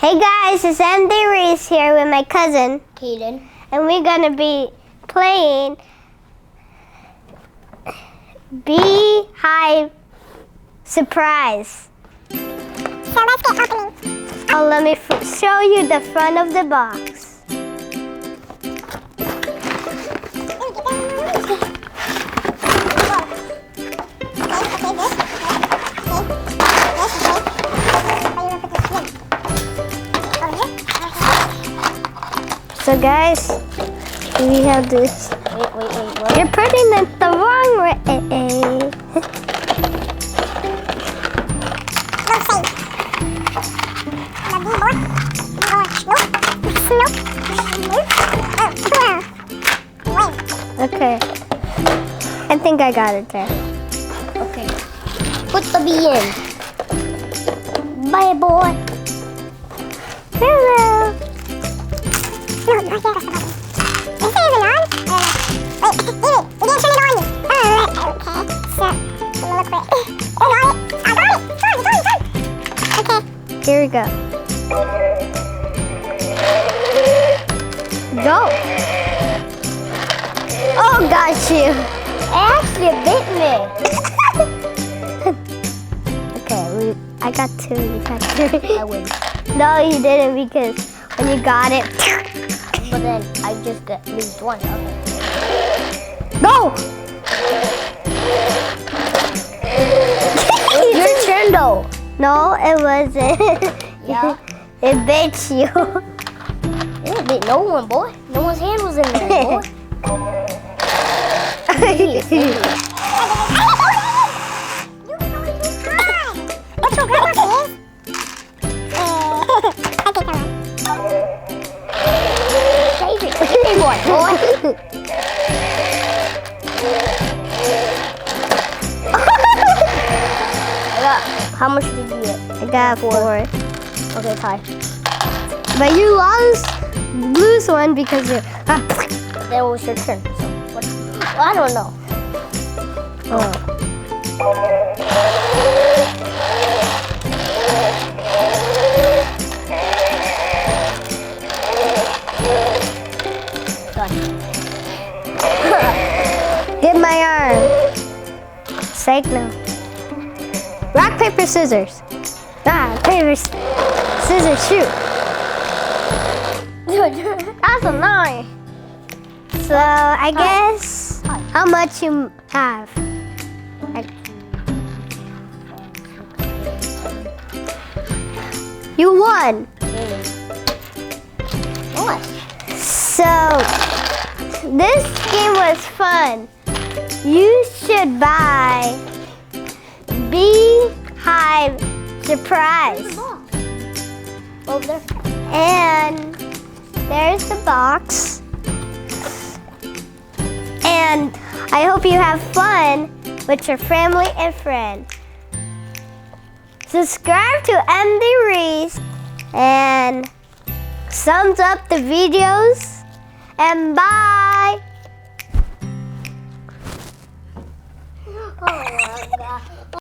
Hey guys, it's Andy Reese here with my cousin, Kaden. and we're gonna be playing Beehive Surprise. So let's get opening. Oh, let me show you the front of the box. So guys, we have this. Wait. You're putting it the wrong way. Okay. I think I got it there. Okay. Put the bee in. Bye, boy. Hello. No, not yet. This isn't on. Wait, David, you didn't turn it on. Okay. So, I'm gonna look for it. I got it. It's on. Okay. Here we go. Go. Oh, got you. It actually bit me. Okay, I got two. You got two. I win. No, you didn't because when you got it. But then I just got lose one. Okay. Go. Your turn though. No, it wasn't. Yeah. It bit you. It didn't bit no one, boy. No one's hand was in there, boy. How much did you get? I got four. Okay, tie. But you lose one because you. That was your turn. So what? Well, I don't know. Oh. Hit my arm. Psych no. Rock, paper, scissors. Paper, scissors, shoot. That's annoying. So I guess how much you have. You won. What? So this game was fun. You should buy Beehive Surprise. Over there. And there's the box. And I hope you have fun with your family and friends. Subscribe to Andy Reese and thumbs up the videos. And bye. Oh.